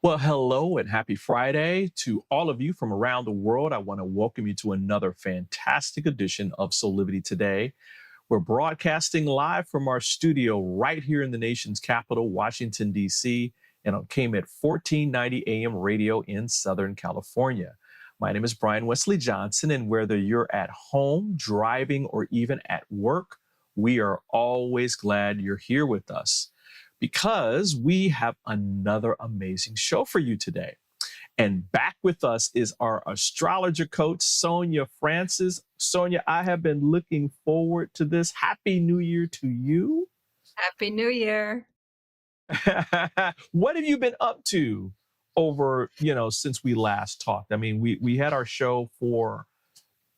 Well, hello and happy Friday to all of you from around the world. I want to welcome you to another fantastic edition of Soulivity Today. We're broadcasting live from our studio right here in the nation's capital, Washington, D.C., and on KMET 1490 AM radio in Southern California. My name is Brian Wesley Johnson, and whether you're at home, driving, or even at work, we are always glad you're here with us because we have another amazing show for you today. And back with us is our astrologer coach, Sonja Francis. Sonja, I have been looking forward to this. Happy New Year to you. Happy New Year. What have you been up to over, since we last talked? I mean, we had our show for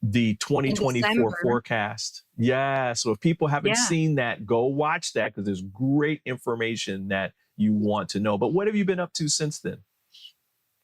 the In 2024 December. forecast. Yeah. So if people haven't Yeah. seen that, go watch that because there's great information that you want to know. But what have you been up to since then?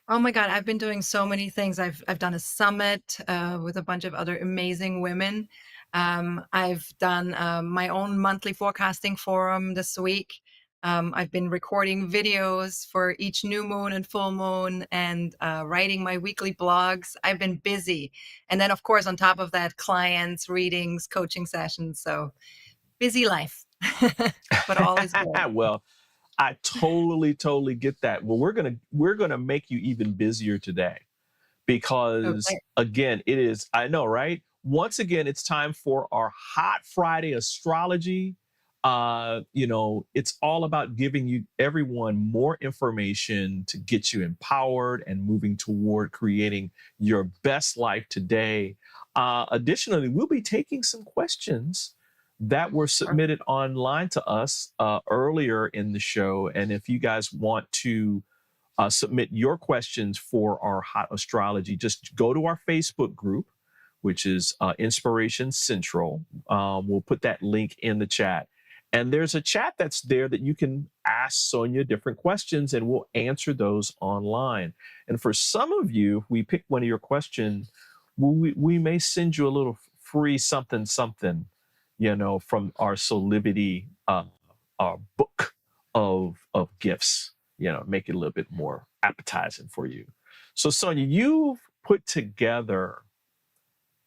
Oh my God, I've been doing so many things. I've done a summit with a bunch of other amazing women. I've done my own monthly forecasting forum this week. I've been recording videos for each new moon and full moon and writing my weekly blogs. I've been busy. And then, of course, on top of that, clients, readings, coaching sessions. So busy life, but all is good. Well, I totally get that. Well, we're gonna make you even busier today because Okay. again, it is, I know, right? Once again, it's time for our Hot Friday astrology. It's all about giving you everyone more information to get you empowered and moving toward creating your best life today. Additionally, we'll be taking some questions that were submitted online to us earlier in the show. And if you guys want to submit your questions for our hot astrology, just go to our Facebook group, which is Inspiration Central. We'll put that link in the chat. And there's a chat that's there that you can ask Sonja different questions and we'll answer those online. And for some of you, if we pick one of your questions, we may send you a little free something, from our Soulivity book of gifts, make it a little bit more appetizing for you. So Sonja, you've put together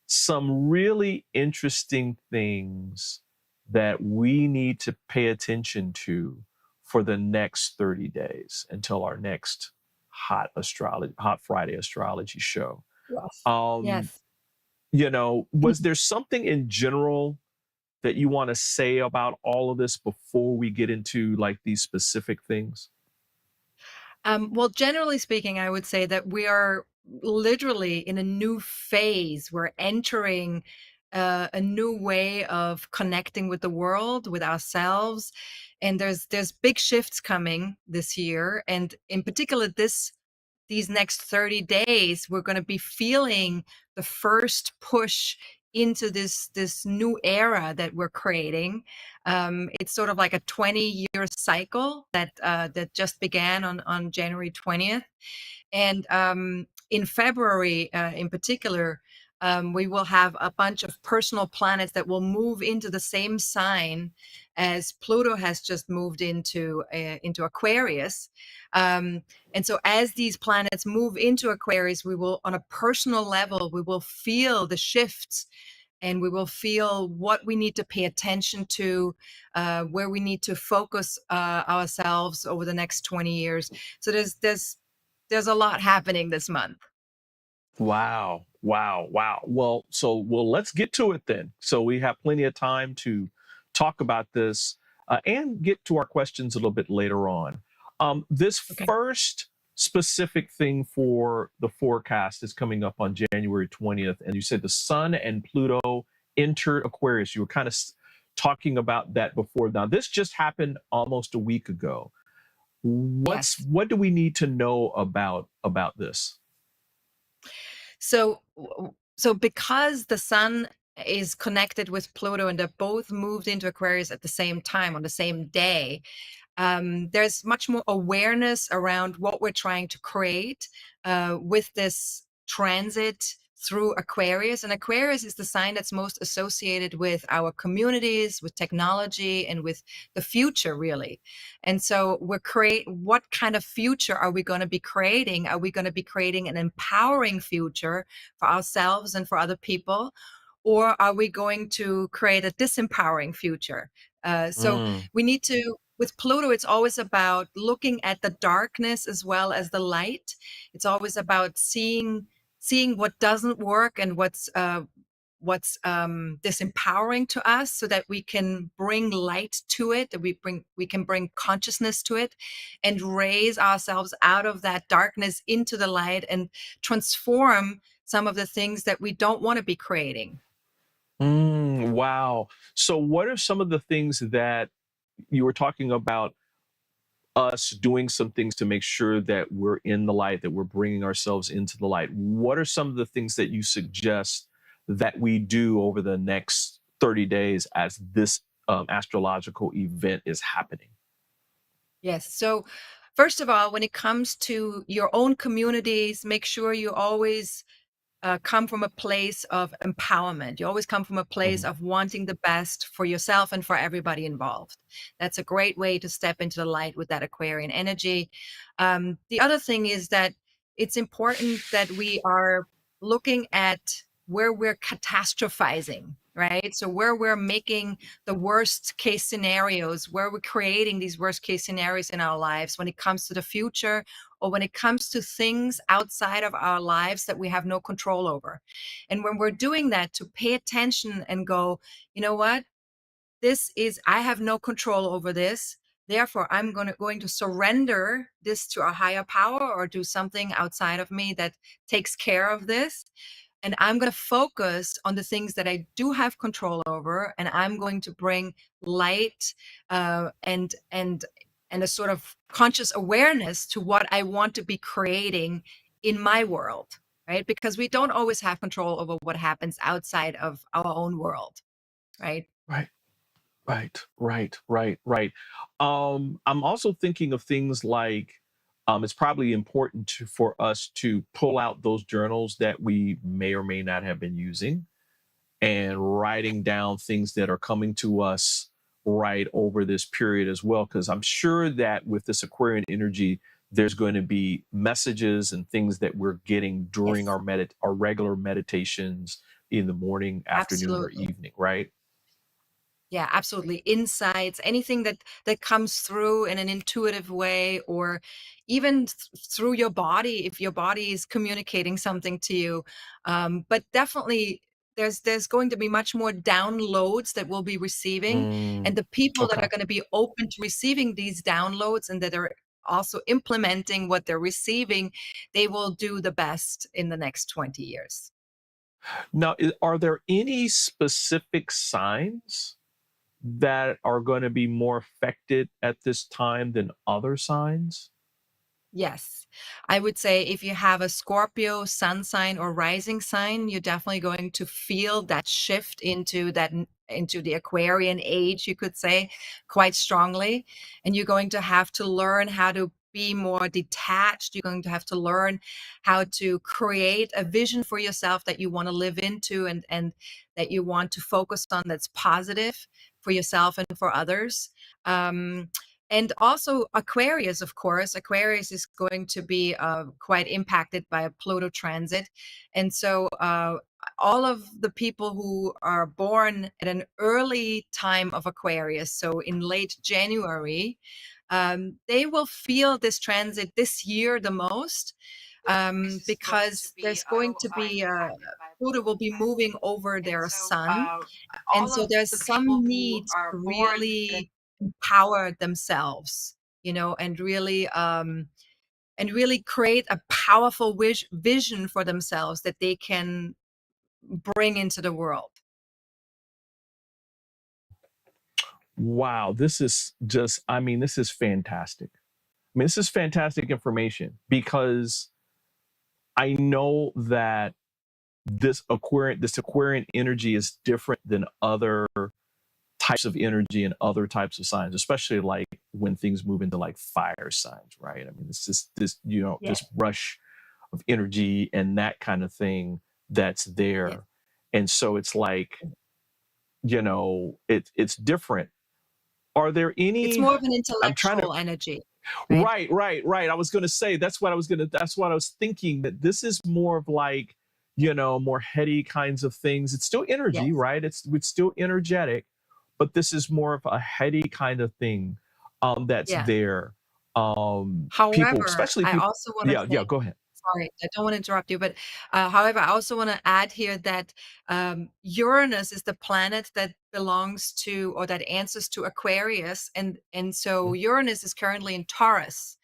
some really interesting things that we need to pay attention to for the next 30 days until our next Hot Friday astrology show. Yes. Um, Yes. was there something in general that you want to say about all of this before we get into like these specific things? Well, generally speaking, I would say that we are literally in a new phase. We're entering a new way of connecting with the world, with ourselves, and there's big shifts coming this year, and in particular these next 30 days, we're going to be feeling the first push into this new era that we're creating. It's sort of like a 20-year cycle that just began on January 20th. And in February, in particular, we will have a bunch of personal planets that will move into the same sign as Pluto has just moved into Aquarius. And so as these planets move into Aquarius, we will, on a personal level, we will feel the shifts and we will feel what we need to pay attention to, where we need to focus ourselves over the next 20 years. So there's a lot happening this month. Wow. Well, let's get to it then. So we have plenty of time to talk about this and get to our questions a little bit later on. This Okay. first specific thing for the forecast is coming up on January 20th. And you said the Sun and Pluto entered Aquarius. You were kind of talking about that before. Now, this just happened almost a week ago. Yes. What do we need to know about this? So because the sun is connected with Pluto and they're both moved into Aquarius at the same time on the same day, there's much more awareness around what we're trying to create with this transit through Aquarius. And Aquarius is the sign that's most associated with our communities, with technology, and with the future, really. And so what kind of future are we going to be creating? Are we going to be creating an empowering future for ourselves and for other people? Or are we going to create a disempowering future? So Mm. we need to, with Pluto, it's always about looking at the darkness as well as the light. It's always about seeing what doesn't work and what's disempowering to us, so that we can bring light to it, that we can bring consciousness to it, and raise ourselves out of that darkness into the light and transform some of the things that we don't want to be creating. Wow. So what are some of the things that you were talking about, us doing some things to make sure that we're in the light, that we're bringing ourselves into the light? What are some of the things that you suggest that we do over the next 30 days as this astrological event is happening? Yes. So, first of all, when it comes to your own communities, make sure you always come from a place of empowerment. You always come from a place Mhm. of wanting the best for yourself and for everybody involved. That's a great way to step into the light with that Aquarian energy. The other thing is that it's important that we are looking at where we're catastrophizing, right? So, where we're making the worst case scenarios, where we're creating these worst case scenarios in our lives when it comes to the future, or when it comes to things outside of our lives that we have no control over. And when we're doing that, to pay attention and go, you know what? I have no control over this. Therefore, I'm going to surrender this to a higher power, or do something outside of me that takes care of this. And I'm going to focus on the things that I do have control over, and I'm going to bring light, and a sort of conscious awareness to what I want to be creating in my world, right? Because we don't always have control over what happens outside of our own world, right? Right. Right. I'm also thinking of things like, it's probably important for us to pull out those journals that we may or may not have been using, and writing down things that are coming to us right over this period as well. Because I'm sure that with this Aquarian energy, there's going to be messages and things that we're getting during Yes, our regular meditations in the morning, afternoon, or absolutely. evening, right? Yeah, absolutely. Insights, anything that comes through in an intuitive way, or even through your body, if your body is communicating something to you. But definitely, there's going to be much more downloads that we'll be receiving, Mm, and the people that are okay. going to be open to receiving these downloads, and that are also implementing what they're receiving, they will do the best in the next 20 years. Now, are there any specific signs that are going to be more affected at this time than other signs? Yes. I would say if you have a Scorpio sun sign or rising sign, you're definitely going to feel that shift into the Aquarian age, you could say, quite strongly. And you're going to have to learn how to be more detached. You're going to have to learn how to create a vision for yourself that you want to live into, and that you want to focus on, that's positive for yourself and for others. Um, and also Aquarius, of course. Aquarius is going to be quite impacted by a Pluto transit. And so all of the people who are born at an early time of Aquarius, so in late January, they will feel this transit this year the most, because there's going to be Pluto will be moving over their sun, and so there's some need to really empower themselves, and really create a powerful vision for themselves that they can bring into the world. Wow, this is just, I mean, this is fantastic. I mean, this is fantastic information, because I know that this Aquarian energy is different than other types of energy and other types of signs, especially like when things move into like fire signs, right? I mean, it's just this Yes. this rush of energy and that kind of thing that's Yes. there. And so it's like, it's different. Are there It's any, more of an I'm trying to, intellectual energy, right? right. I was going to say, that's what I was thinking, that this is more of like, more heady kinds of things. It's still energy, Yes. right? It's still energetic, but this is more of a heady kind of thing, that's Yeah. there. People, However, especially I people. also want to Yeah, say, yeah, go ahead. sorry, I don't want to interrupt you, but however, I also want to add here that Uranus is the planet that belongs to or that answers to Aquarius, and so Mhm. Uranus is currently in Taurus,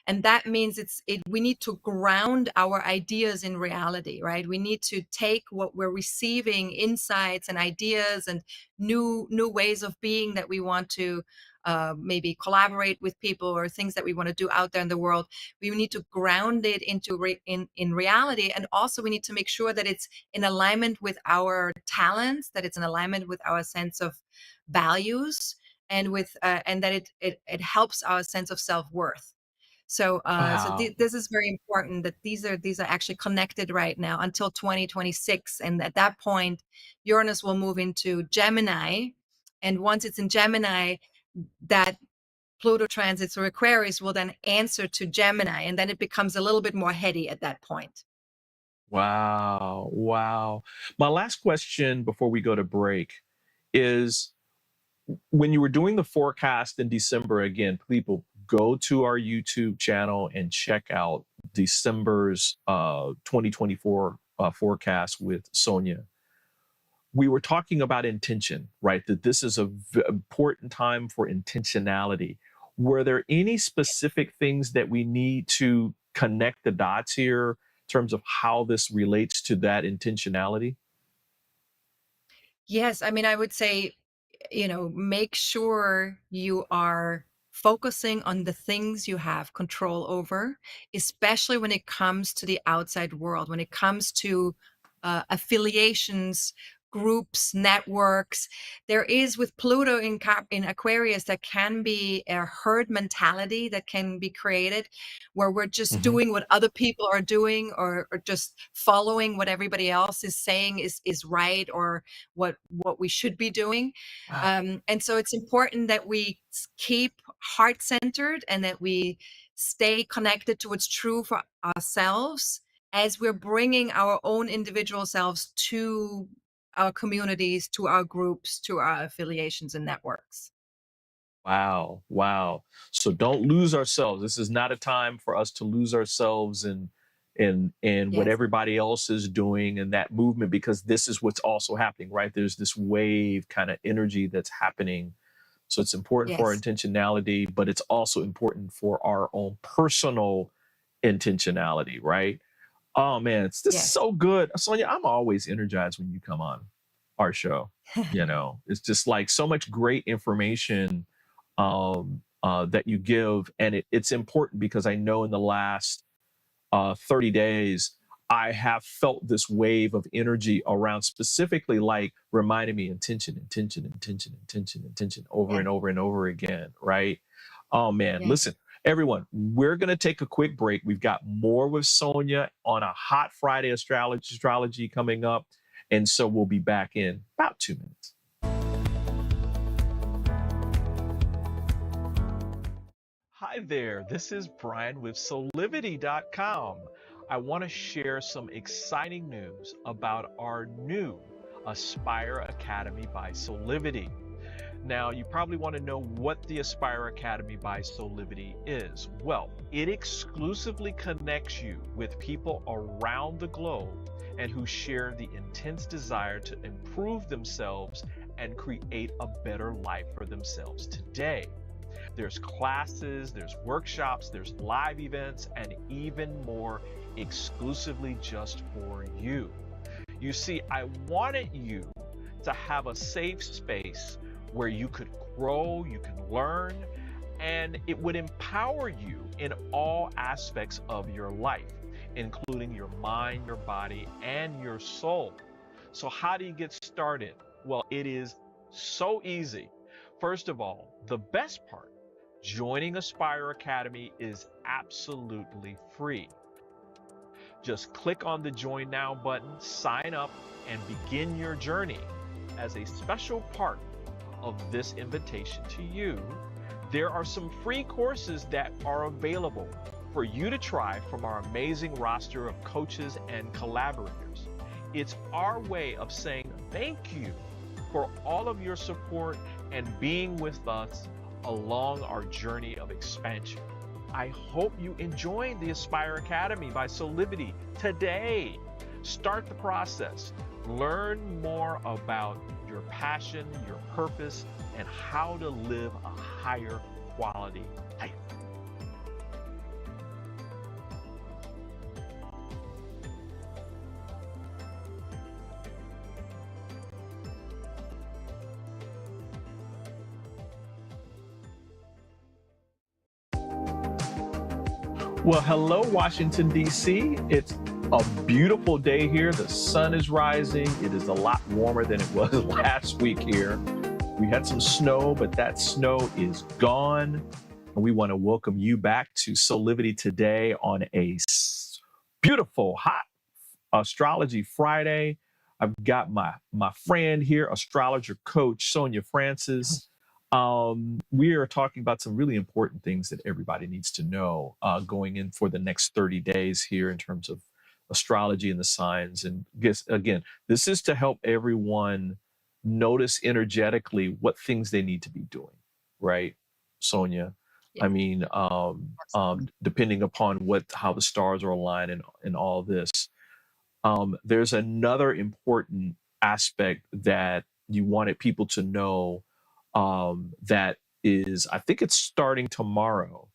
and that means we need to ground our ideas in reality, right? We need to take what we're receiving, insights and ideas and new ways of being that we want to maybe collaborate with people or things that we want to do out there in the world. We need to ground it into in reality, and also we need to make sure that it's in alignment with our talents, that it's in alignment with our sense of values, and with and that it helps our sense of self-worth. So, Wow. this is very important that these are actually connected right now until 2026, and at that point, Uranus will move into Gemini, and once it's in Gemini, that Pluto transit through Aquarius will then answer to Gemini, and then it becomes a little bit more heady at that point. Wow. Wow. My last question before we go to break is, when you were doing the forecast in December, again, people go to our YouTube channel and check out December's 2024 forecast with Sonja. We were talking about intention, right? That this is a important time for intentionality. Were there any specific things that we need to connect the dots here in terms of how this relates to that intentionality? Yes, I mean, I would say, make sure you are focusing on the things you have control over, especially when it comes to the outside world, when it comes to affiliations, groups, networks. There is with Pluto in Aquarius, that can be a herd mentality that can be created where we're just Hmm. doing what other people are doing, or just following what everybody else is saying is right, or what we should be doing. Wow. And so it's important that we keep heart centered and that we stay connected to what's true for ourselves as we're bringing our own individual selves to our communities, to our groups, to our affiliations and networks. Wow, wow. So don't lose ourselves. This is not a time for us to lose ourselves in what Yes, everybody else is doing and that movement, because this is what's also happening, right? There's this wave kind of energy that's happening. So it's important for our yes, intentionality, but it's also important for our own personal intentionality, right? Oh man, it's just yes. so good. Sonia, I'm always energized when you come on our show. It's just like so much great information that you give. And it's important because I know in the last 30 days, I have felt this wave of energy around, specifically like reminding me intention over Yeah. and over and over again, right? Oh man, Yes. listen, everyone, we're gonna take a quick break. We've got more with Sonia on a hot Friday astrology coming up. And so we'll be back in about 2 minutes. Hi there, this is Brian with Soulivity.com. I want to share some exciting news about our new Aspire Academy by Soulivity. Now, you probably want to know what the Aspire Academy by Soulivity is. Well, it exclusively connects you with people around the globe and who share the intense desire to improve themselves and create a better life for themselves today. There's classes, there's workshops, there's live events, and even more exclusively just for you. You see, I wanted you to have a safe space where you could grow, you can learn, and it would empower you in all aspects of your life, including your mind, your body, and your soul. So, how do you get started? Well, it is so easy. First of all, the best part, joining Aspire Academy is absolutely free. Just click on the Join Now button, sign up, and begin your journey. As a special part of this invitation to you, there are some free courses that are available for you to try from our amazing roster of coaches and collaborators. It's our way of saying thank you for all of your support and being with us along our journey of expansion. I hope you enjoyed the Aspire Academy by Soulivity today. Start the process. Learn more about your passion, your purpose, and how to live a higher quality life. Well, hello, Washington, D.C. It's a beautiful day here. The sun is rising. It is a lot warmer than it was last week here. We had some snow, but that snow is gone. And we want to welcome you back to Soulivity today on a beautiful, hot Astrology Friday. I've got my friend here, Astrologer Coach Sonja Francis. We are talking about some really important things that everybody needs to know going in for the next 30 days here in terms of astrology and the signs. And again, this is to help everyone notice energetically what things they need to be doing, right, Sonja? Yeah. I mean, depending upon how the stars are aligned and all this. There's another important aspect that you wanted people to know that is, I think it's starting tomorrow.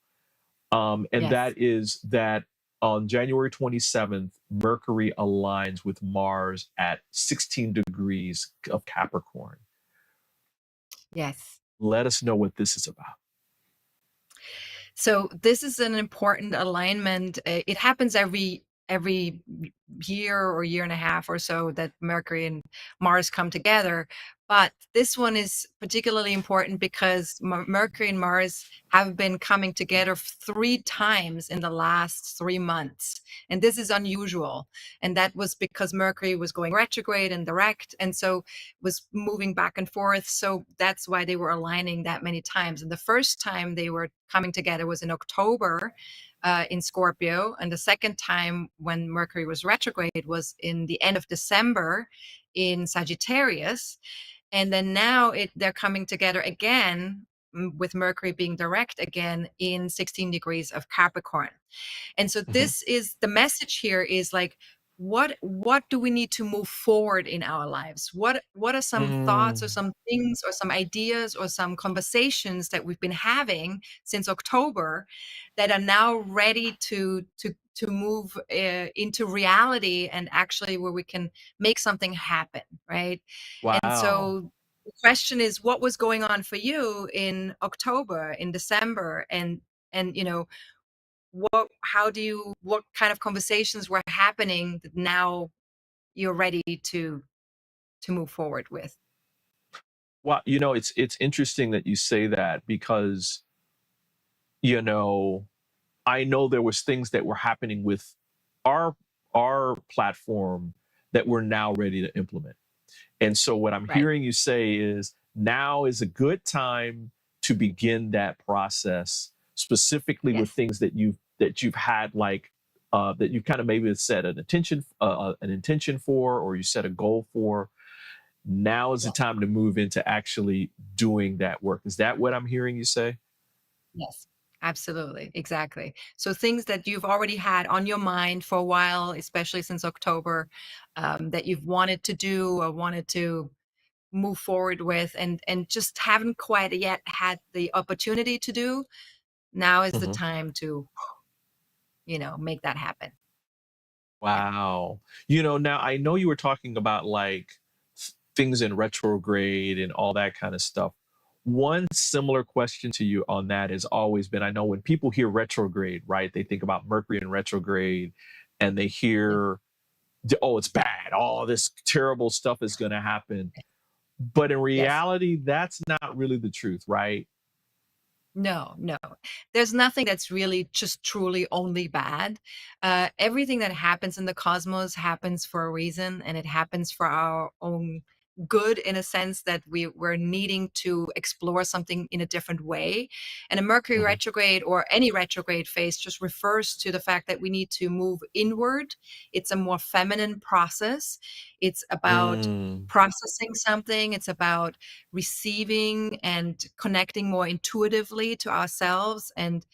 And Yes. that is that on January 27th, Mercury aligns with Mars at 16 degrees of Capricorn. Yes. Let us know what this is about. So this is an important alignment. It happens every year or year and a half or so that Mercury and Mars come together. But this one is particularly important because Mercury and Mars have been coming together 3 times in the last 3 months. And this is unusual. And that was because Mercury was going retrograde and direct, and so was moving back and forth. So that's why they were aligning that many times. And the first time they were coming together was in October in Scorpio. And the second time when Mercury was retrograde was in the end of December in Sagittarius. And then now they're coming together again with Mercury being direct again in 16 degrees of Capricorn. And so this is the message here is like, what do we need to move forward in our lives? What are some thoughts or some things or some ideas or some conversations that we've been having since October that are now ready to move into reality and actually where we can make something happen, right? And Wow. so the question is, what was going on for you in October, in December, and you know, what kind of conversations were happening that now you're ready to move forward with? Well, it's interesting that you say that because, I know there was things that were happening with our platform that we're now ready to implement. And so what I'm Right. hearing you say is now is a good time to begin that process, specifically with Yes. things that you've had, like that you kind of maybe set an intention for, or you set a goal for. Now is the Yes. time to move into actually doing that work. Is that what I'm hearing you say? Yes. Absolutely. Exactly. So things that you've already had on your mind for a while, especially since October, that you've wanted to do or wanted to move forward with and just haven't quite yet had the opportunity to do, now is the Mhm. time to, make that happen. Yeah. Wow. Now I know you were talking about like things in retrograde and all that kind of stuff. One similar question to you on that has always been, I know when people hear retrograde, right, they think about Mercury in retrograde and they hear, oh, it's bad. All this terrible stuff is going to happen. But in Yes. reality, that's not really the truth, right? No, no. There's nothing that's really just truly only bad. Everything that happens in the cosmos happens for a reason, and it happens for our own good in a sense that we're needing to explore something in a different way. And a Mercury Mhm. retrograde or any retrograde phase just refers to the fact that we need to move inward. It's a more feminine process. It's about Mm. processing something. It's about receiving and connecting more intuitively to ourselves and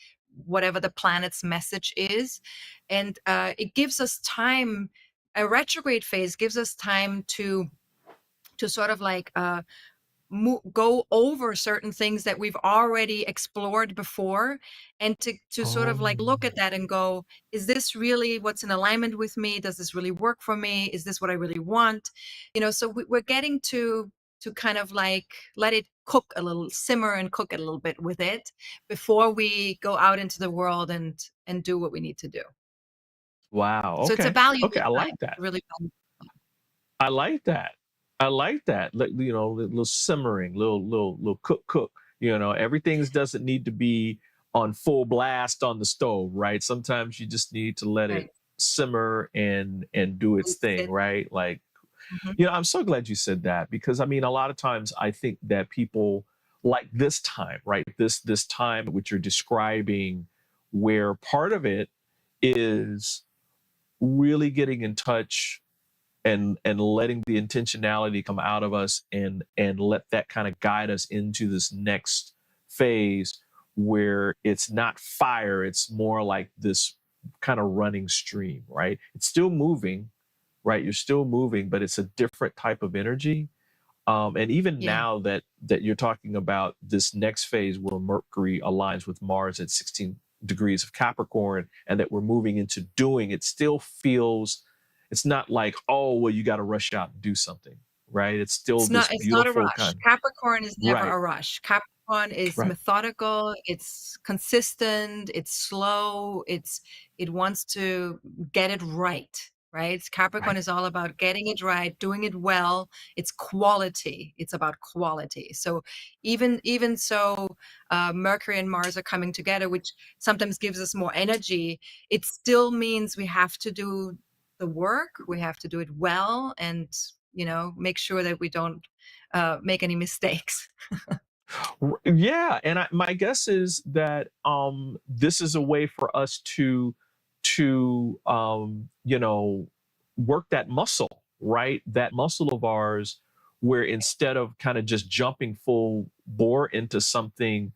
whatever the planet's message is. And it gives us time. A retrograde phase gives us time to sort of like go over certain things that we've already explored before, and to sort of Oh. like look at that and go, is this really what's in alignment with me? Does this really work for me? Is this what I really want? So we're getting to kind of like let it cook a little, simmer and cook it a little bit with it before we go out into the world and do what we need to do. Wow. So it's a Okay. Okay. valuable I time, like that. really valuable. I like that. I like that. Like, little simmering, little cook. Everything's doesn't need to be on full blast on the stove, right? Sometimes you just need to let it Right. simmer and do its Let it thing, sit. right? Like, Mhm. I'm so glad you said that because I mean, a lot of times I think that people like this time, right? This time which you're describing, where part of it is really getting in touch and letting the intentionality come out of us and let that kind of guide us into this next phase where it's not fire, it's more like this kind of running stream, right? It's still moving, right? You're still moving, but it's a different type of energy. And even Yeah. now that you're talking about this next phase where Mercury aligns with Mars at 16 degrees of Capricorn, and that we're moving into doing, it still feels, it's not like, oh, well, you got to rush out and do something, right? It's still this It's not a beautiful rush. kind. Capricorn is never Right, a rush. Capricorn is right, methodical, it's consistent, it's slow, it wants to get it right? Capricorn right. is all about getting it right, doing it well. It's quality. It's about quality. So even so, Mercury and Mars are coming together, which sometimes gives us more energy. It still means we have to do the work, we have to do it well, and make sure that we don't make any mistakes. Yeah, and my guess is that this is a way for us to work that muscle, right? That muscle of ours, where instead of kind of just jumping full bore into something,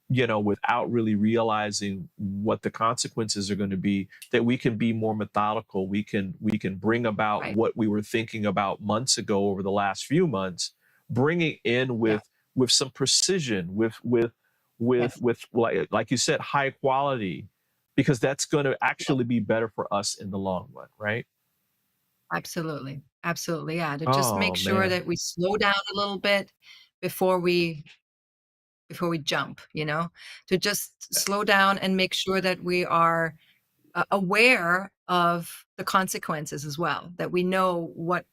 without really realizing what the consequences are going to be, that we can be more methodical. We can bring about Right. what we were thinking about months ago over the last few months, bring it in Yeah. with some precision, with like you said, high quality, because that's going to Yeah. actually be better for us in the long run, right? Absolutely. Absolutely. Yeah. To just make Oh sure man. that we slow down a little bit before we jump, to just slow down and make sure that we are aware of the consequences as well, that we know what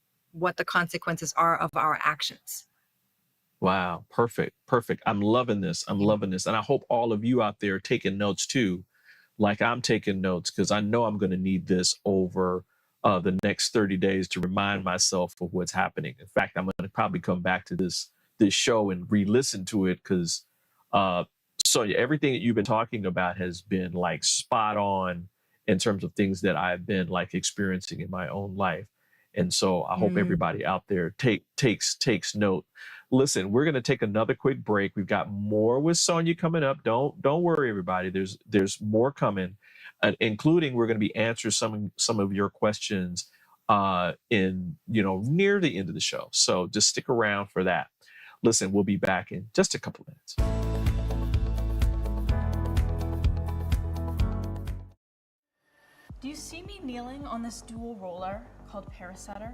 the consequences are of our actions. Wow, perfect, perfect. I'm loving this. I'm Yeah. loving this. And I hope all of you out there are taking notes too, like I'm taking notes, because I know I'm going to need this over the next 30 days to remind myself of what's happening. In fact, I'm going to probably come back to this show and re-listen to it because uh Sonia, everything that you've been talking about has been like spot on in terms of things that I've been like experiencing in my own life. And so I hope Mm. everybody out there takes note. Listen, we're going to take another quick break. We've got more with Sonia coming up. Don't worry, everybody. There's more coming, including we're going to be answering some of your questions in near the end of the show. So just stick around for that. Listen, we'll be back in just a couple minutes. Do you see me kneeling on this dual roller called Parasetter?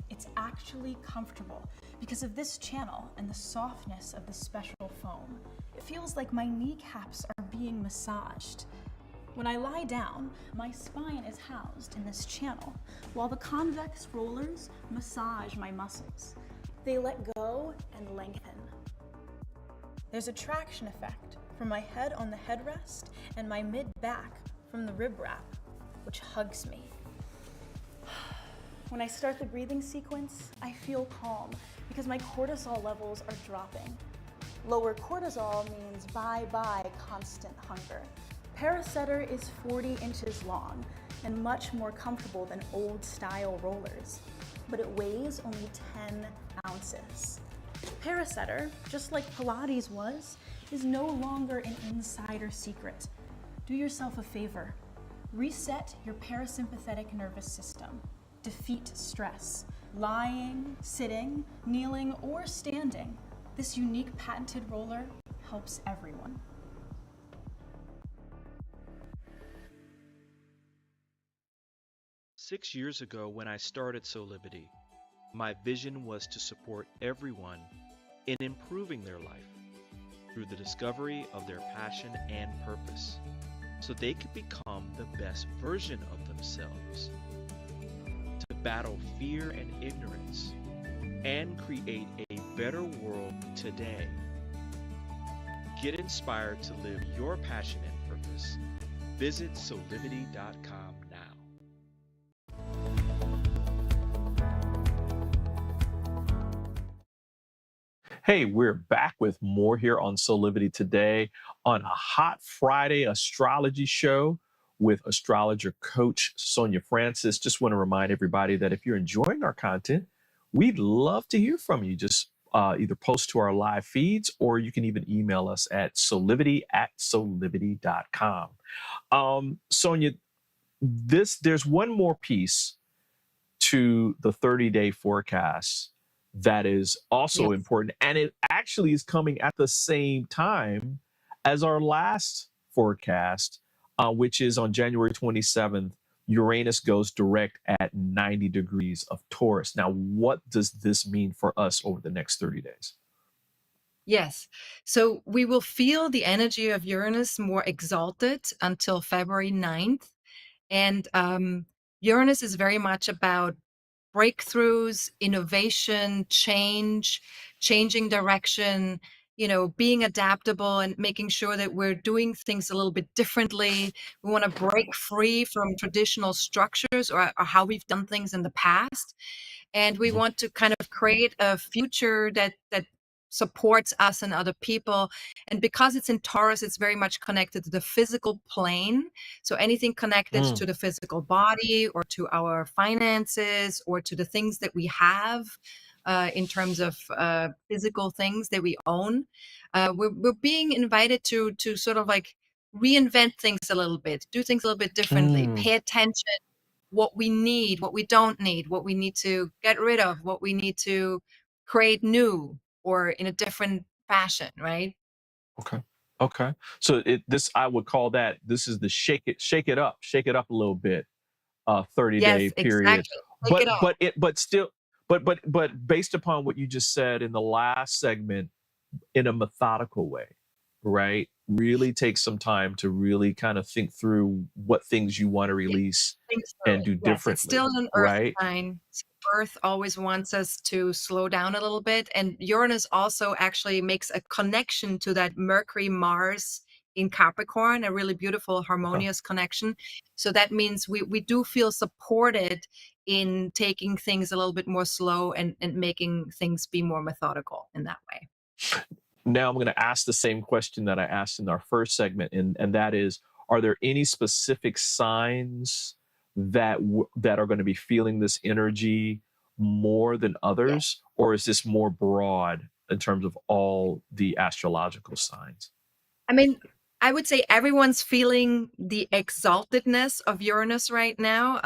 It's actually comfortable because of this channel and the softness of the special foam. It feels like my kneecaps are being massaged. When I lie down, my spine is housed in this channel, while the convex rollers massage my muscles. They let go and lengthen. There's a traction effect from my head on the headrest and my mid-back from the rib wrap, which hugs me. When I start the breathing sequence, I feel calm because my cortisol levels are dropping. Lower cortisol means bye-bye constant hunger. Parasetter is 40 inches long and much more comfortable than old-style rollers, but it weighs only 10 ounces. Parasetter, just like Pilates was, is no longer an insider secret. Do yourself a favor. Reset your parasympathetic nervous system. Defeat stress. Lying, sitting, kneeling, or standing. This unique patented roller helps everyone. Six years ago, when I started Soulivity, my vision was to support everyone in improving their life through the discovery of their passion and purpose, so they could become the best version of themselves, to battle fear and ignorance, and create a better world today. Get inspired to live your passion and purpose. Visit Soulivity.com now. Hey, we're back with more here on Soulivity today on a hot Friday astrology show with Astrologer Coach Sonja Francis. Just want to remind everybody that if you're enjoying our content, we'd love to hear from you. Just either post to our live feeds, or you can even email us at soulivity@soulivity.com. Sonja, there's one more piece to the 30-day forecast that is also Yes. important. And it actually is coming at the same time as our last forecast, which is on January 27th. Uranus goes direct at 90 degrees of Taurus. Now, what does this mean for us over the next 30 days? Yes. So we will feel the energy of Uranus more exalted until February 9th. And Uranus is very much about breakthroughs, innovation, change, changing direction, being adaptable and making sure that we're doing things a little bit differently. We want to break free from traditional structures or how we've done things in the past. And we Mhm. want to kind of create a future that supports us and other people. And because it's in Taurus, it's very much connected to the physical plane. So anything connected Mm, to the physical body or to our finances or to the things that we have in terms of physical things that we own, we're being invited to sort of like reinvent things a little bit, do things a little bit differently, mm, pay attention what we need, what we don't need, what we need to get rid of, what we need to create new or in a different fashion, right? okay. Okay. So I would call that, this is the shake it up a little bit 30-day Yes, period. exactly. Take But it off. but it but still but based upon what you just said in the last segment, in a methodical way, right? Really take some time to really kind of think through what things you want to Yes, release think through and it. do Yes, it's still differently, an earth right? sign. So Earth always wants us to slow down a little bit. And Uranus also actually makes a connection to that Mercury Mars in Capricorn, a really beautiful, Okay. harmonious connection. So that means we do feel supported in taking things a little bit more slow and making things be more methodical in that way. Now I'm going to ask the same question that I asked in our first segment, and that is, are there any specific signs that are going to be feeling this energy more than Yes. others, or is this more broad in terms of all the astrological signs? I mean, I would say everyone's feeling the exaltedness of Uranus right now.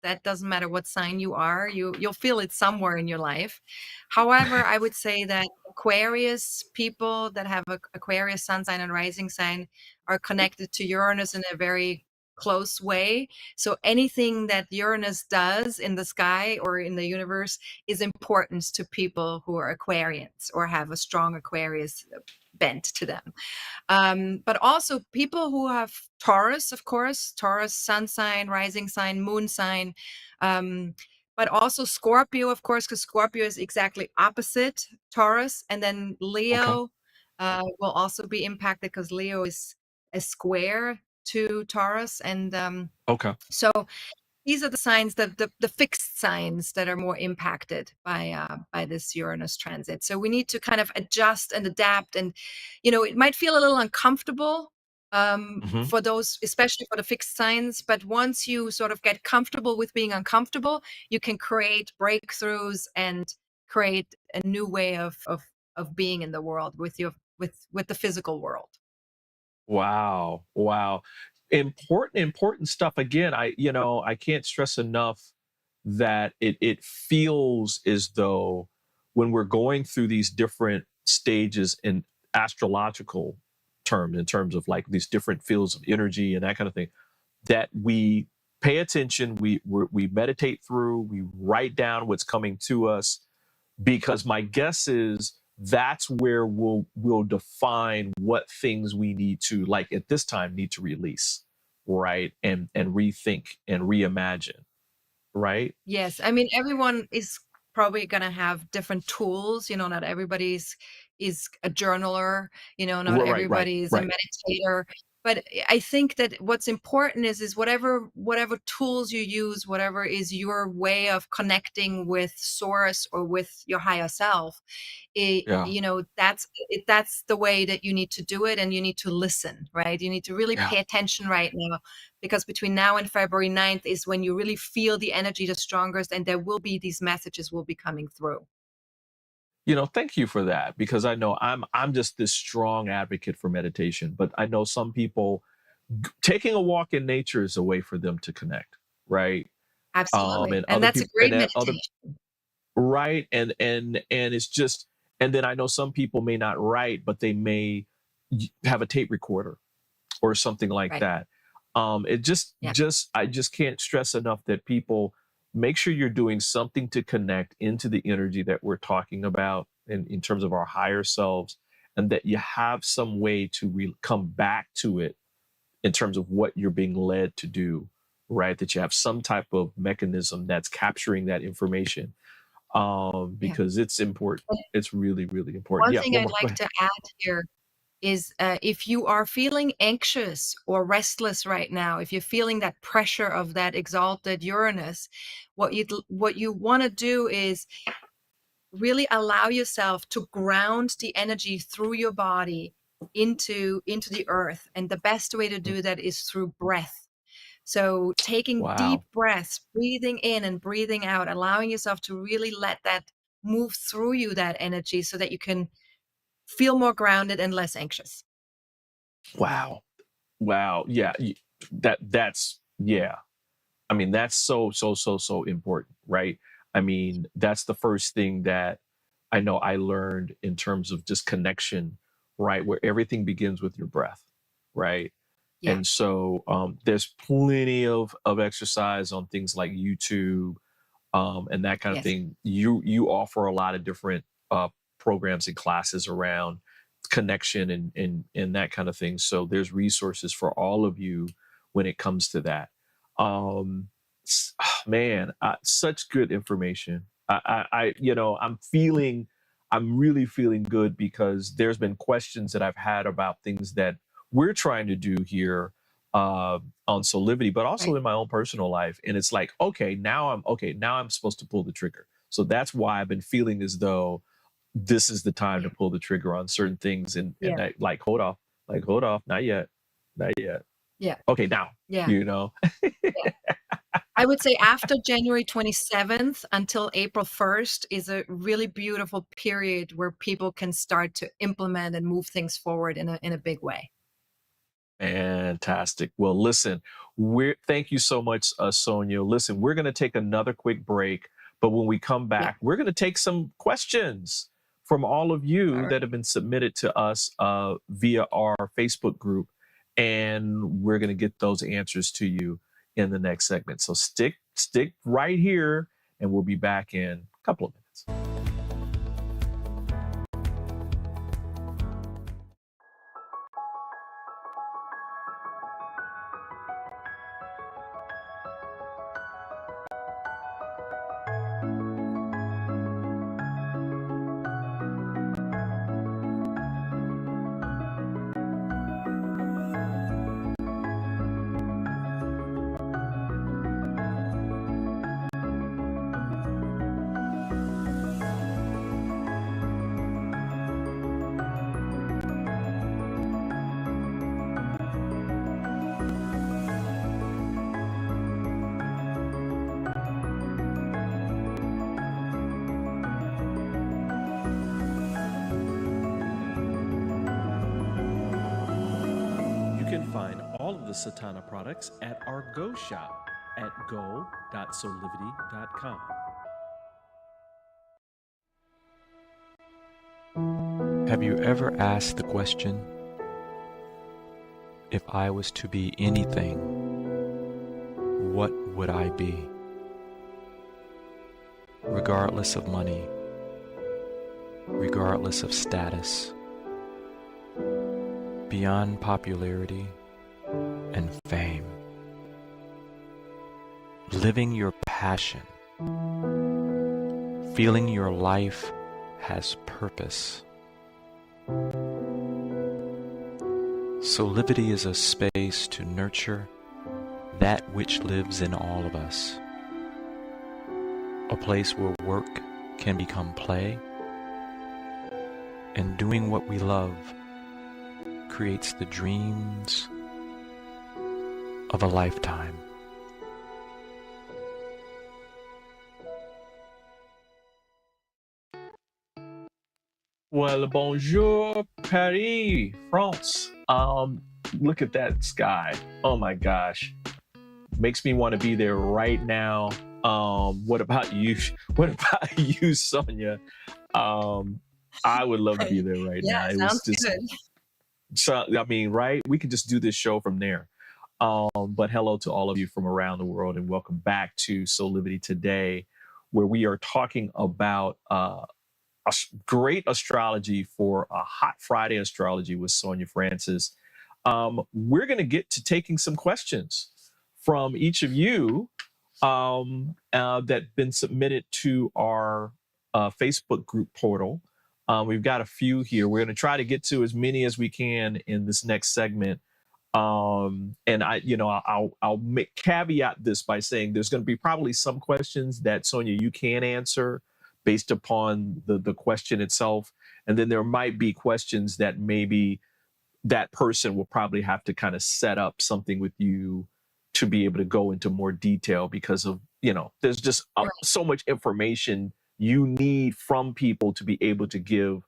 That doesn't matter what sign you are, you'll feel it somewhere in your life. However, I would say that Aquarius people that have a Aquarius sun sign and rising sign are connected to Uranus in a very close way. So anything that Uranus does in the sky or in the universe is important to people who are Aquarians or have a strong Aquarius bent to them. But also people who have Taurus, of course, Taurus sun sign, rising sign, moon sign, but also Scorpio, of course, because Scorpio is exactly opposite Taurus, and then Okay. Leo, will also be impacted because Leo is a square to Taurus, and Okay. so these are the signs that the fixed signs that are more impacted by this Uranus transit. So we need to kind of adjust and adapt, and it might feel a little uncomfortable Hmm. for those, especially for the fixed signs. But once you sort of get comfortable with being uncomfortable, you can create breakthroughs and create a new way of being in the world with with the physical world. Wow. Wow. Important stuff. Again, I can't stress enough that it feels as though when we're going through these different stages in astrological terms, in terms of like these different fields of energy and that kind of thing, that we pay attention, we meditate through, we write down what's coming to us, because my guess is that's where we'll define what things we need to, like at this time, need to release, right? And rethink and reimagine, right? Yes, I mean, everyone is probably gonna have different tools, not everybody's is a journaler, not Right, everybody is a right. meditator. But I think that what's important is whatever tools you use, whatever is your way of connecting with source or with your higher self, Yeah, that's the way that you need to do it, and you need to listen, right? You need to really yeah. pay attention right now, because between now and February 9th is when you really feel the energy the strongest, and there will be these messages will be coming through. Thank you for that, because I know I'm just this strong advocate for meditation, but I know some people taking a walk in nature is a way for them to connect, right? Absolutely, And and other that's a people, great meditation. right, and it's just, and then I know some people may not write, but they may have a tape recorder or something like Right. that. It just Yeah. just I just can't stress enough that people make sure you're doing something to connect into the energy that we're talking about in terms of our higher selves, and that you have some way to come back to it in terms of what you're being led to do, right? That you have some type of mechanism that's capturing that information, Yeah. because it's important. It's really, really important. One Yeah, thing one I'd more. Go like ahead. to add here is, if you are feeling anxious or restless right now, if you're feeling that pressure of that exalted Uranus, what you want to do is really allow yourself to ground the energy through your body into the earth, and the best way to Mm. do that is through breath. So taking deep Wow. breaths, breathing in and breathing out, allowing yourself to really let that move through you, that energy, so that you can feel more grounded and less anxious. Wow. Wow. Yeah. That's, yeah. I mean, that's so important, right? I mean, that's the first thing that I know I learned in terms of just connection, right? Where everything begins with your breath, right? Yeah. And so there's plenty of exercise on things like YouTube, and that kind of Yes. thing. You offer a lot of different programs and classes around connection and that kind of thing. So there's resources for all of you when it comes to that. Man, such good information. I'm really feeling good, because there's been questions that I've had about things that we're trying to do here on Soulivity, but also Right. in my own personal life. And it's like, okay. Now I'm supposed to pull the trigger. So that's why I've been feeling as though this is the time Yeah. to pull the trigger on certain things. And Yeah. I hold off, not yet, not yet. Yeah. Okay, now, Yeah. you know. Yeah. I would say after January 27th until April 1st is a really beautiful period where people can start to implement and move things forward in a big way. Fantastic. Well, listen, thank you so much, Sonja. Listen, we're going to take another quick break, but when we come Yeah. back, we're going to take some questions from all of All you that right. have been submitted to us via our Facebook group, and we're going to get those answers to you in the next segment. So stick right here, and we'll be back in a couple of minutes. all of the Satana products at our Go shop at go.soulivity.com. Have you ever asked the question, if I was to be anything, what would I be? Regardless of money, regardless of status, beyond popularity and fame, living your passion, feeling your life has purpose. Soulivity is a space to nurture that which lives in all of us. A place where work can become play, and doing what we love creates the dreams of a lifetime. Well, bonjour, Paris, France. Look at that sky. Oh my gosh. Makes me want to be there right now. What about you? What about you, Sonja? I would love to be there right now. It was Sounds just, good. so, I mean, right? We could just do this show from there. But hello to all of you from around the world, and welcome back to Soulivity Today, where we are talking about great astrology for a hot Friday astrology with Sonja Francis. We're going to get to taking some questions from each of you that been submitted to our Facebook group portal. We've got a few here. We're going to try to get to as many as we can in this next segment. And I'll caveat this by saying there's going to be probably some questions that, Sonja, you can answer based upon the question itself. And then there might be questions that maybe that person will probably have to kind of set up something with you to be able to go into more detail, because of, there's just so much information you need from people to be able to give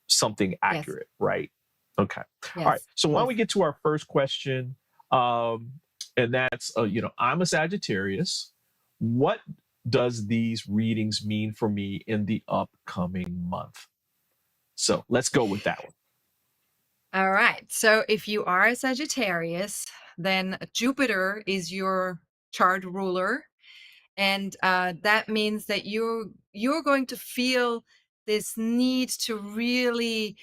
something accurate, right? Okay. Yes. All right. So why don't we get to our first question? And that's, I'm a Sagittarius. What does these readings mean for me in the upcoming month? So let's go with that one. All right. So if you are a Sagittarius, then Jupiter is your chart ruler. And that means that you're going to feel this need to really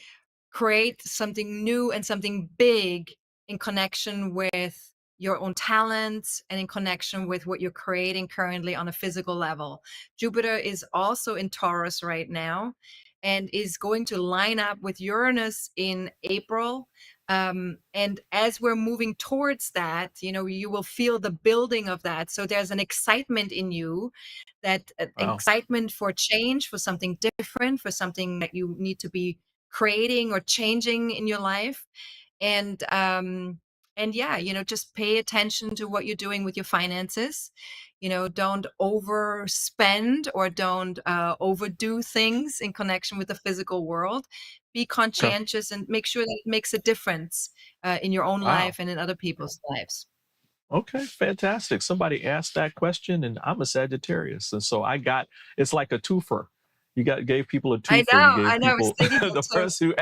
create something new and something big in connection with your own talents and in connection with what you're creating currently on a physical level. Jupiter is also in Taurus right now and is going to line up with Uranus in April. And as we're moving towards that, you will feel the building of that. So there's an excitement in you, that excitement for change, for something different, for something that you need to be creating or changing in your life. And just pay attention to what you're doing with your finances. Don't overspend or don't overdo things in connection with the physical world. Be conscientious and make sure that it makes a difference in your own life and in other people's lives. Okay, fantastic. Somebody asked that question, and I'm a Sagittarius, and so it's like a twofer. You gave people a twofer. I know. You gave people the person who.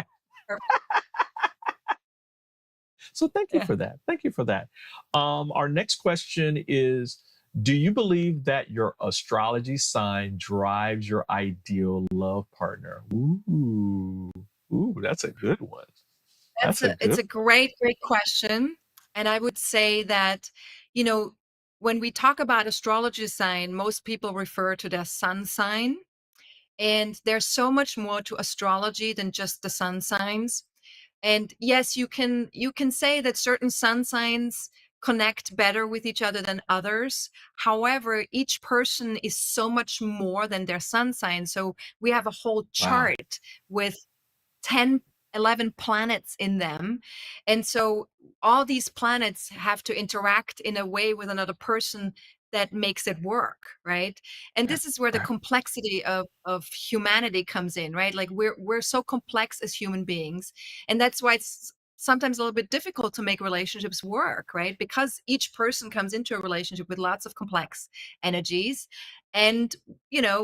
So thank you for that. Thank you for that. Our next question is, do you believe that your astrology sign drives your ideal love partner? Ooh, that's a good one. It's a great question. And I would say that, when we talk about astrology sign, most people refer to their sun sign. And there's so much more to astrology than just the sun signs. And yes, you can say that certain sun signs connect better with each other than others. However, each person is so much more than their sun sign. So we have a whole chart with 10, 11 planets in them. And so all these planets have to interact in a way with another person that makes it work, right? And this is where the complexity of humanity comes in, right? Like we're so complex as human beings. And that's why it's sometimes a little bit difficult to make relationships work, right? Because each person comes into a relationship with lots of complex energies and,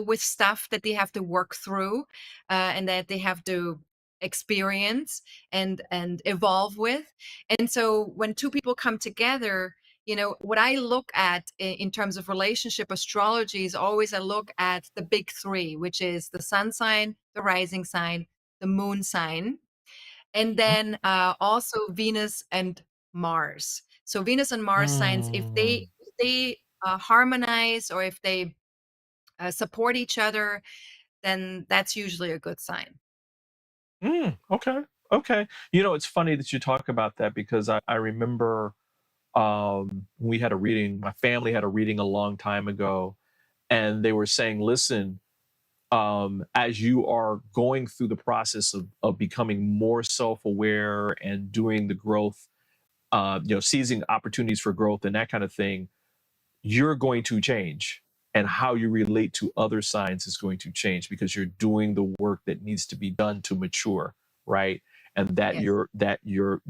with stuff that they have to work through, and that they have to experience and evolve with. And so when two people come together, what I look at in terms of relationship astrology is always I look at the big three, which is the sun sign, the rising sign, the moon sign, and then also Venus and Mars. So Venus and Mars signs, if Mm, they harmonize, or if they support each other, then that's usually a good sign. okay. Okay. It's funny that you talk about that because I remember we had a reading, my family had a reading a long time ago, and they were saying, listen, as you are going through the process of becoming more self-aware and doing the growth, seizing opportunities for growth and that kind of thing, you're going to change. And how you relate to other signs is going to change because you're doing the work that needs to be done to mature, right? And that Yes. your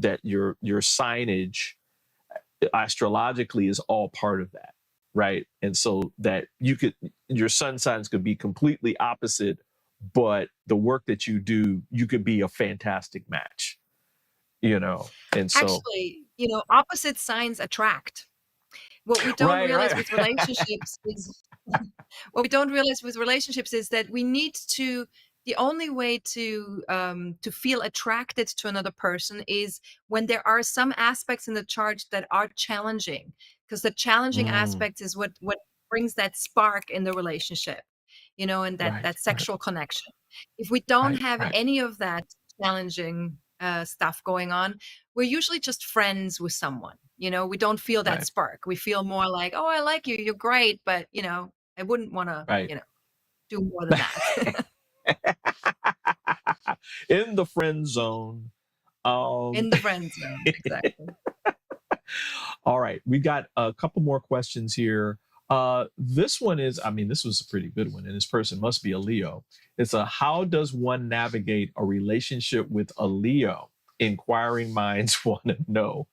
signage astrologically is all part of that, right? And so that your sun signs could be completely opposite, but the work that you do, you could be a fantastic match, and so Actually, opposite signs attract. What we don't right, realize right. with relationships is what we don't realize with relationships is that we need to the only way to feel attracted to another person is when there are some aspects in the chart that are challenging, because the challenging Mm, aspects is what brings that spark in the relationship, and that right, that right, sexual connection. If we don't right, have right, any of that challenging stuff going on, we're usually just friends with someone. We don't feel that right, spark. We feel more like, oh, I like you, you're great, but I wouldn't want to, right. do more than that. In the friend zone. Um, In the friend zone, exactly. all right, we got a couple more questions here. This one is, I mean, this was a pretty good one, and this person must be a Leo. It's how does one navigate a relationship with a Leo? Inquiring minds want to know.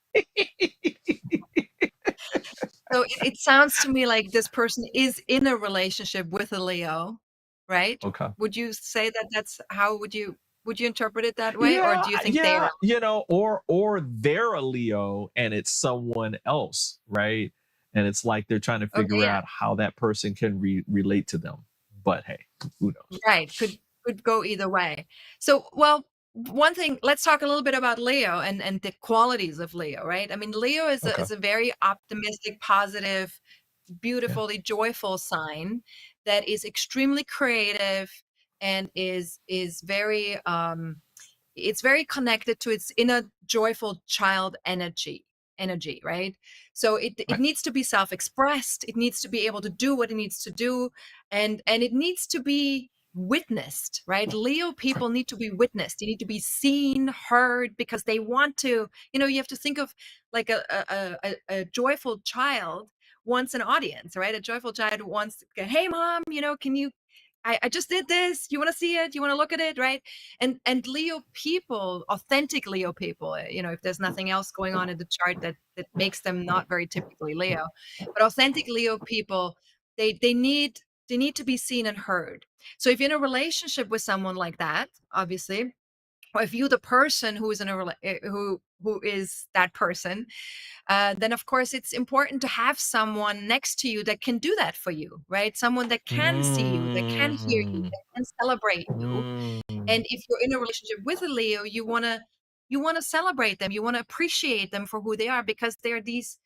So it sounds to me like this person is in a relationship with a Leo, right? Okay. Would you say that that's how would you interpret it that way, or Yeah, do you think they yeah, are? or they're a Leo and it's someone else, right? And it's like they're trying to Okay, figure yeah, out how that person can relate to them. But hey, who knows? right. Could go either way. So, well, one thing. Let's talk a little bit about Leo and the qualities of Leo, right? I mean, Leo is a Okay. is a very optimistic, positive, Yeah. beautifully joyful sign that is extremely creative and is very it's very connected to its inner joyful child energy, right? So it Right. needs to be self-expressed, it needs to be able to do what it needs to do, and it needs to be witnessed, right? Leo Right. people need to be witnessed, they need to be seen, heard, because they want to, you have to think of like a joyful child wants an audience, right? A joyful child wants, hey mom, can you, I just did this. You want to see it? You want to look at it, right? And Leo people, authentic Leo people, if there's nothing else going on in the chart that makes them not very typically Leo, but authentic Leo people, they need to be seen and heard. So if you're in a relationship with someone like that, obviously, or if you're the person who is in a who is that person, then of course it's important to have someone next to you that can do that for you, right? Someone that can see you, that can hear you, Mm, that can celebrate you. mm. And if you're in a relationship with a Leo, you want to celebrate them, you want to appreciate them for who they are, because they're these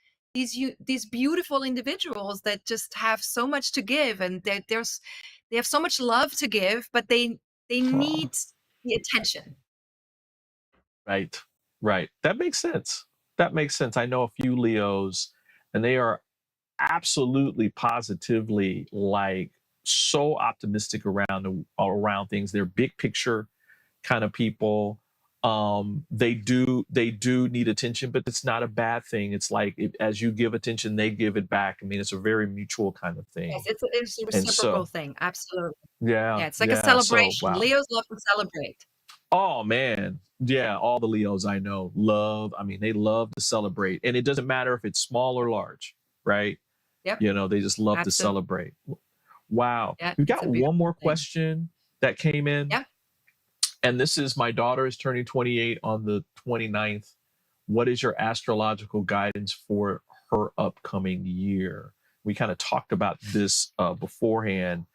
beautiful individuals that just have so much to give, and they have so much love to give, but they Aw. need the attention. Right. Right. That makes sense. That makes sense. I know a few Leos, and they are absolutely positively like so optimistic around things. They're big picture kind of people. They do need attention, but it's not a bad thing. It's like as you give attention, they give it back. I mean, it's a very mutual kind of Yes, thing. it's a And reciprocal so thing, absolutely. yeah, Yeah, it's like a yeah. So celebration. wow. Leos love to celebrate. Oh man. Yeah, all the Leos I know love, I mean, they love to celebrate. And it doesn't matter if it's small or large, right? Yep, You know, they just love to absolutely. celebrate. Wow. Yeah, We've it's got a one beautiful more thing. question that came in. Yeah. And this is my daughter is turning 28 on the 29th. What is your astrological guidance for her upcoming year? We kind of talked about this beforehand.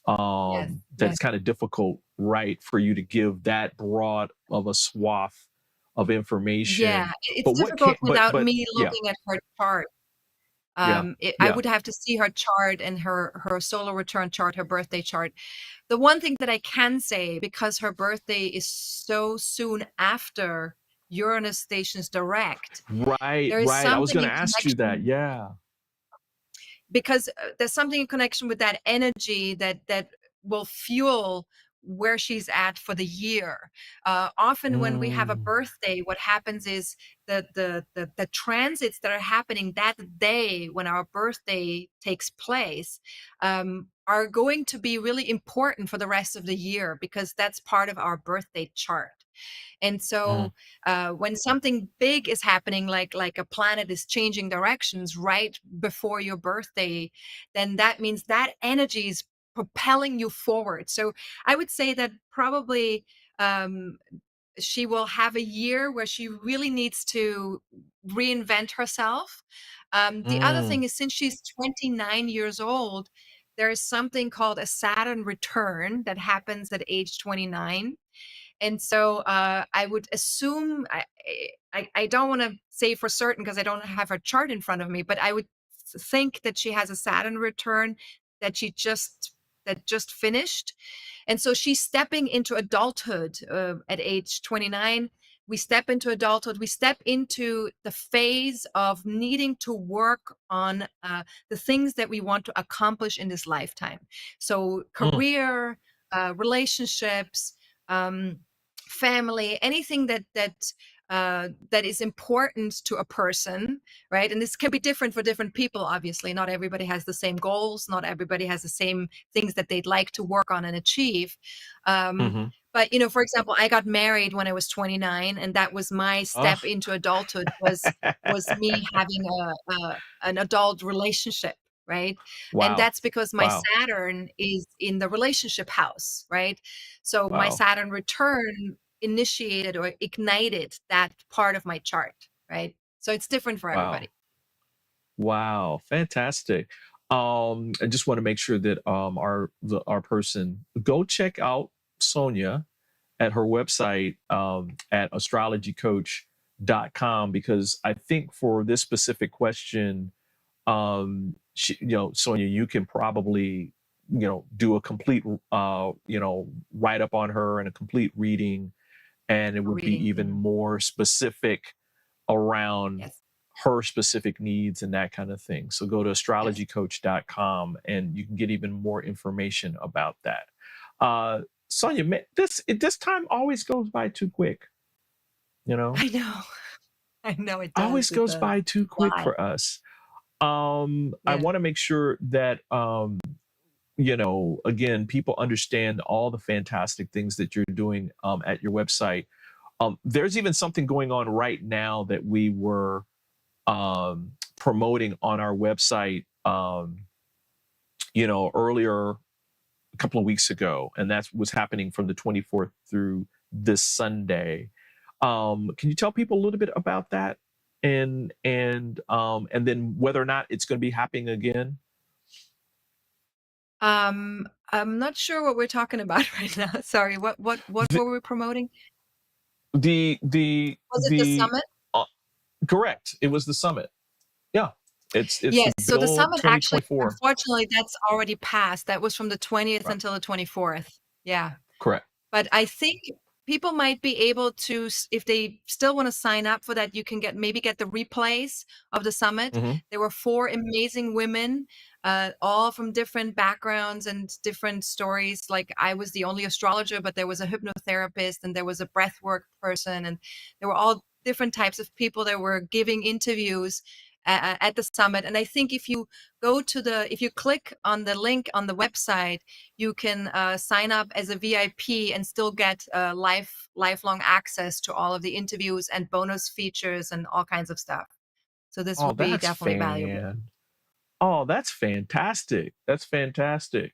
Yes. That's Yes. kind of difficult, right, for you to give that broad of a swath of Yeah, information. it's But what can difficult without but me yeah, looking at her chart. yeah, I yeah. would have to see her chart and her solar return chart, her birthday chart. The one thing that I can say, because her birthday is so soon after Uranus stations direct, Right, there is right. I was something gonna in ask you that. connection, Yeah. because there's something in connection with that energy that will fuel where she's at for the year. Often when we have a Mm, birthday, what happens is the transits that are happening that day when our birthday takes place are going to be really important for the rest of the year, because that's part of our birthday chart. And mm, so when something big is happening, like a planet is changing directions right before your birthday, then that means that energy is propelling you forward. So I would say that probably um, she will have a year where she really needs to reinvent herself. The other mm, thing is, since she's 29 years old, there is something called a Saturn return that happens at age 29. And so I would assume, I don't want to say for certain because I don't have her chart in front of me, but I would think that she has a Saturn return that just finished. And so she's stepping into adulthood at age 29. We step into adulthood. We step into the phase of needing to work on the things that we want to accomplish in this lifetime. So mm, career, relationships, um, family, anything that is important to a person, right? And this can be different for different people. Obviously, not everybody has the same goals. Not everybody has the same things that they'd like to work on and achieve. Um, mhm. but for example, I got married when I was 29, and that was my Oh. step into adulthood. Was me having an adult relationship, right? And Wow. that's because my Wow. Saturn is in the relationship house, right? So my Wow. Saturn return initiated or ignited that part of my chart, right? So it's different for Wow. everybody. Wow. Fantastic. I just want to make sure that our person go check out Sonja at her website at astrologycoach.com, because I think for this specific question, Sonia, you can probably, do a complete, write up on her and a complete reading, and it A would be reading. even more specific around Yes. her specific needs and that kind of thing. So go to Yes. astrologycoach.com and you can get even more information about that. Uh, Sonia, this time always goes by too quick, you know, I know. I know it always does. It goes does. by too quick Why? for us. I Yeah. want to make sure that again, people understand all the fantastic things that you're doing at your website. There's even something going on right now that we were promoting on our website, earlier a couple of weeks ago, and that was happening from the 24th through this Sunday. Can you tell people a little bit about that, and then whether or not it's going to be happening again? I'm not sure what we're talking about right now. Sorry. What The were we promoting? the the Was it the the summit? uh, correct. It was the summit. Yeah, it's Yes. the So the Build summit, actually, 2024. unfortunately, that's already passed. That was from the 20th Right. until the 24th. Yeah. Correct. But I think people might be able to, if they still want to sign up for that, you can maybe get the replays of the summit. Hmm. There were 4 amazing women, all from different backgrounds and different stories. Like, I was the only astrologer, but there was a hypnotherapist and there was a breathwork person, and there were all different types of people that were giving interviews. at the summit. And I think if you if you click on the link on the website, you can sign up as a VIP and still get lifelong access to all of the interviews and bonus features and all kinds of stuff. So this Oh, will be that's definitely valuable. Oh, that's fantastic. That's fantastic.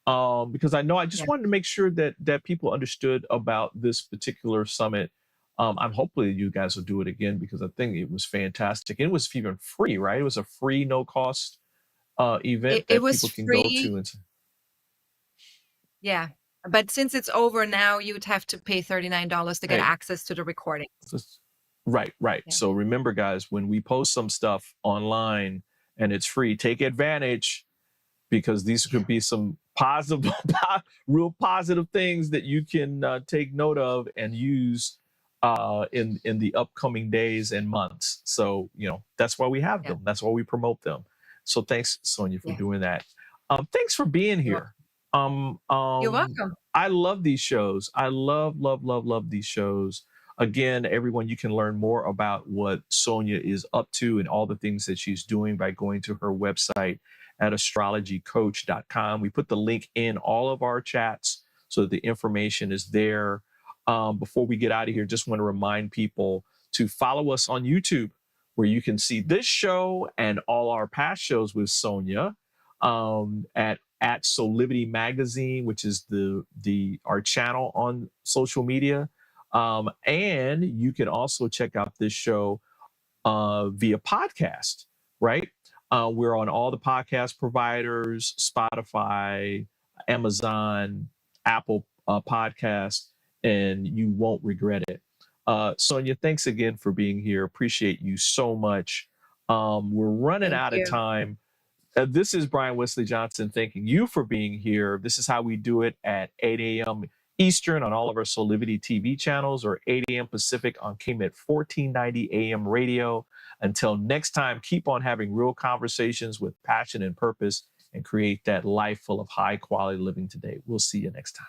Because I know I just Yeah. wanted to make sure that people understood about this particular summit. I'm hopefully you guys will do it again because I think it was fantastic. It was even free, right? It was a free, no cost event It that was people can go free. to and Yeah. But since it's over now, you would have to pay $39 to get hey, access to the recordings. right, right. Yeah. So remember, guys, when we post some stuff online and it's free, take advantage because these could be some positive, real positive things that you can take note of and use in the upcoming days and months. So that's why we have Yeah. them. That's why we promote them. So thanks, Sonja, for Yeah. doing that. Thanks for being here. You're welcome. I love these shows. I love these shows. Again, everyone, you can learn more about what Sonja is up to and all the things that she's doing by going to her website at astrologycoach.com. We put the link in all of our chats so that the information is there. Before we get out of here, just want to remind people to follow us on YouTube, where you can see this show and all our past shows with Sonja at Soulivity Magazine, which is our channel on social media. And you can also check out this show via podcast, right? We're on all the podcast providers, Spotify, Amazon, Apple Podcasts, and you won't regret it. Sonja, thanks again for being here. Appreciate you so much. We're running Thank out you. of time. This is Brian Wesley Johnson thanking you for being here. This is how we do it at 8 a.m. Eastern on all of our Soulivity TV channels, or 8 a.m. Pacific on KMET 1490 AM radio. Until next time, keep on having real conversations with passion and purpose and create that life full of high quality living today. We'll see you next time.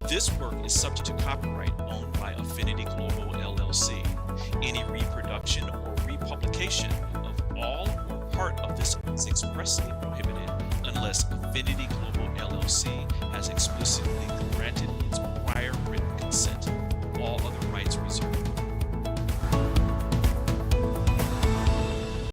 This work is subject to copyright owned by Affinity Global LLC. Any reproduction or republication of all or part of this is expressly prohibited unless Affinity Global LLC has explicitly granted its prior written consent. All other rights reserved.